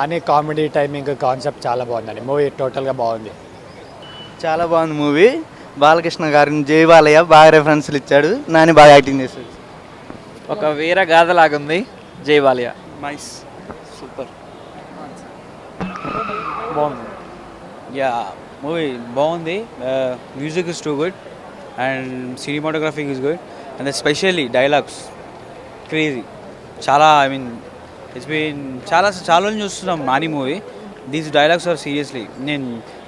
Nani comedy timing concept చాలా బాగుందండి. Movie టోటల్గా బాగుంది. చాలా బాగుంది మూవీ. బాలకృష్ణ గారిని జై బాలయ్య బాగా రెఫరెన్స్లు ఇచ్చాడు. నాని బాగా యాక్టింగ్ చేశాడు. ఒక వీర గాథ లాగుంది జై బాలయ్య. Nice, super. బాగుంది. యా, మూవీ బాగుంది. Music is too good and cinematography is good and especially dialogues crazy. చాలా ఇట్స్ బీన్ చాలా రోజులు చూస్తున్నాం Nani movie. These dialogues are seriously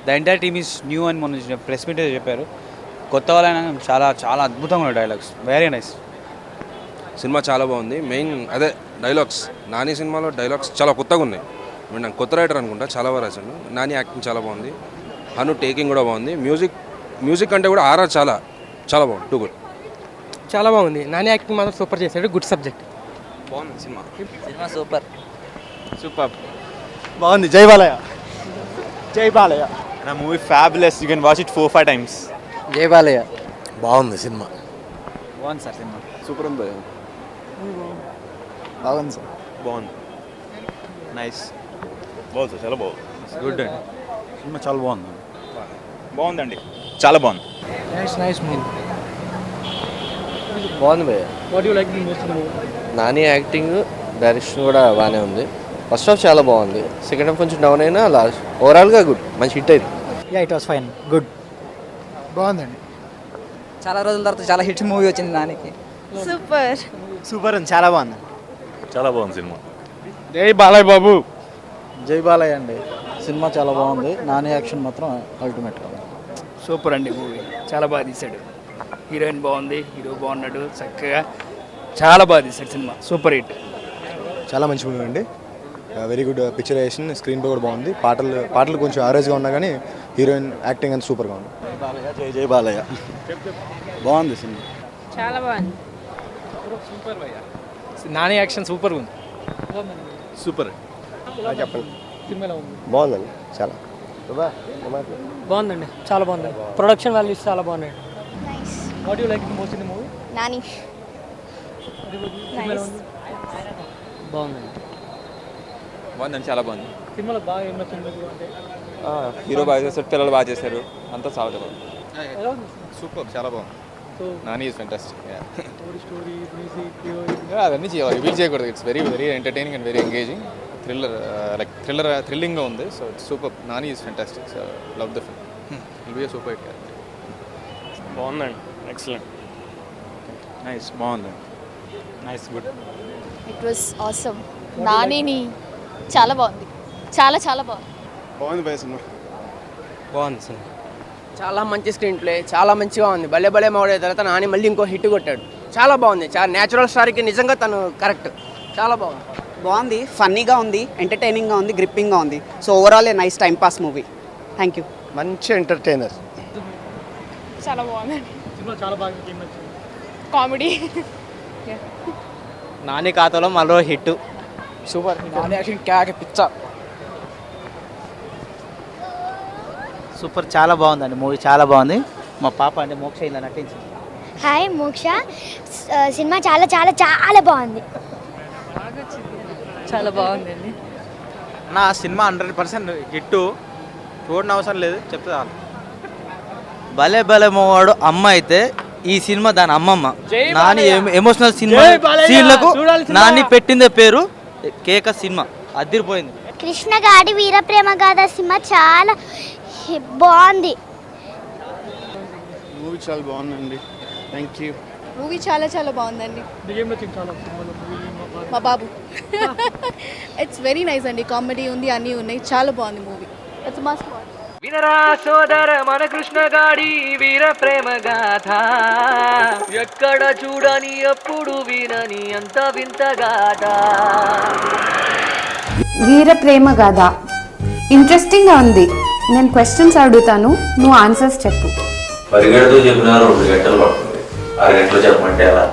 the entire team is new అని మొన్న ప్రెస్ మీట్ చెప్పారు. కొత్త వాళ్ళైనా చాలా చాలా అద్భుతంగా ఉన్నాయి డైలాగ్స్. Very nice. సినిమా చాలా బాగుంది. మెయిన్ అదే డైలాగ్స్. నాని సినిమాలో డైలాగ్స్ చాలా కొత్తగా ఉన్నాయి. నాకు కొత్త రైటర్ అనుకుంటా, చాలా బాగా రాశాను. నాని యాక్టింగ్ చాలా బాగుంది. అను టేకింగ్ కూడా బాగుంది. మ్యూజిక్ అంటే కూడా ఆర్ఆర్ చాలా చాలా బాగుంది. Too good. చాలా బాగుంది. నాని యాక్టింగ్ మాత్రం సూపర్ చేశాడు. Good subject. బాగుంది సినిమా. సూపర్ సూపర్ బాగుంది. జై బాలయ్య. జై బాలయ్య. నా movie fabulous. You can watch it 4-5 times. జై బాలయ్య. బాగుంది సినిమా. బాగుంది సార్ సినిమా. సూపర్ ఉంది. బాగుంది సార్. బాగుంది. నైస్. బాగుంది సార్, చాలా బాగుంది. గుడ్ అండి. సినిమా చాలా బాగుంది. బాగుందండి, చాలా బాగుంది. Nice movie. బాగుంది భయ్య. What you like the most in movie? Nani acting, direction కూడా బాగానే ఉంది. ఫస్ట్ హాఫ్ చాలా బాగుంది. సెకండ్ హాఫ్ కొంచెం డౌన్ అయినా లాస్ట్ ఓవరాల్గా గుడ్. మంచి హిట్ అయింది. Yeah, it was fine. Good. బాగుందండి. చాలా రోజుల తర్వాత చాలా హిట్ మూవీ వచ్చింది నానికి. సూపర్. సూపర్ ఉంది. చాలా బాగుంది. చాలా బాగుంది సినిమా. జై బాలయ్య బాబు. జై బాలయ్య అండి. సినిమా చాలా బాగుంది. నాని యాక్షన్ మాత్రం అల్టిమేట్గా సూపర్ అండి మూవీ. చాలా బాగా తీశాడు. హీరోయిన్ బాగుంది, హీరో బాగున్నాడు. చక్కగా చాలా బాగా తీశాడు సినిమా. Super hit. చాలా మంచి మూవీ అండి. Very good picturisation. Screen play కూడా బాగుంది. పాటలు కొంచెం యావరేజ్గా ఉన్నా కానీ హీరోయిన్ యాక్టింగ్ అంతా సూపర్గా ఉంది. జై జై బాలయ్య. బాగుంది సినిమా. చాలా బాగుంది. నాని యాక్షన్ సూపర్ ఉంది. సూపర్. చెప్పండి. సినిమాలో ఉంది. బాగుందండి చాలా. బాగుందండి. చాలా బాగుంది. ప్రొడక్షన్ వాల్యూస్ చాలా బాగున్నాయి. Nice. What you like the most in the movie? Nani. Nice. బాగుందండి. బాగుందండి, చాలా బాగుంది. సినిమాలో బాగా ఏం నచ్చింది అంటే హీరో బాగా చేశారు, పిల్లలు బాగా చేశారు, అంతా చాలా బాగుంది. ఎలా ఉంది? సూపర్, చాలా బాగుంది. So Nani is fantastic. Story music అవన్నీ రివీల్ చేయకూడదు. It's very very entertaining and very engaging. థ్రిల్లింగ్గా ఉంది. So it's super. Nani is fantastic. So love the film. Will be super hit. బాగుందండి, ఎక్సలెంట్. నైస్, బాగుంది. Nice, good. It was awesome. నానిని చాలా బాగుంది. చాలా చాలా బాగుంది. బాగుంది భయ సినిమా. బాగుంది సినిమా. చాలా మంచి స్క్రీన్ ప్లే. చాలా మంచిగా ఉంది. భలే భలే మౌడే తర్వాత నాని మళ్ళీ ఇంకో హిట్ కొట్టాడు. చాలా బాగుంది. చాలా న్యాచురల్ స్టార్కి నిజంగా తను కరెక్ట్. చాలా బాగుంది. బాగుంది. ఫన్నీగా ఉంది, ఎంటర్టైనింగ్గా ఉంది, గ్రిప్పింగ్గా ఉంది. So overall a nice time pass movie. Thank you. మంచి ఎంటర్టైనర్. చాలా బాగుంది. సినిమా చాలా బాగా ఏం నచ్చింది? కామెడీ. నాని ఖాతాలో మరో హిట్. సూపర్. నాని యాక్షన్ క్యాక్ పిచ్చ. సూపర్. చాలా బాగుందండి మూవీ. చాలా బాగుంది. మా పాప అంటే మోక్ష ఇలా నటించింది. హాయ్ మోక్ష. సినిమా చాలా చాలా చాలా బాగుంది. చాలా బాగుందండి. నా సినిమా 100% హిట్. చూడని అవసరం లేదు, చెప్తే చాలు. భలే భలే మోవాడు అమ్మ అయితే ఈ సినిమా దాని అమ్మమ్మ. నాని ఎమోషనల్ సినిమా సీన్లకు నాని పెట్టిందే పేరు కేక. సినిమా అదిరిపోయింది. కృష్ణ గాడి వీర ప్రేమ గాథ సినిమా చాలా బాగుంది. మూవీ చాలా బాగుందండి. Thank you. మూవీ చాలా చాలా బాగుందండి. ఏం నచ్చింది చాలా సినిమాలో మూవీ? మా బాబు. ఇట్స్ వెరీ నైస్ అండి. కామెడీ ఉంది, అన్నీ ఉన్నాయి. చాలా బాగుంది మూవీ. It's must watch. వినరా సోదర మన కృష్ణ గాడి వీర ప్రేమ గాథ. ఎక్కడ చూడని ఎప్పుడు వినని అంత వింత గాథ. వీర ప్రేమ గాథ ఇంట్రెస్టింగ్గా ఉంది. నేను క్వశ్చన్స్ అడుగుతాను, నువ్వు ఆన్సర్స్ చెప్పు. పరిగెడుతూ చెప్పినా 2 గంటలు పడుతుంది. 6 గంటలు చెప్పమంటే ఎలా?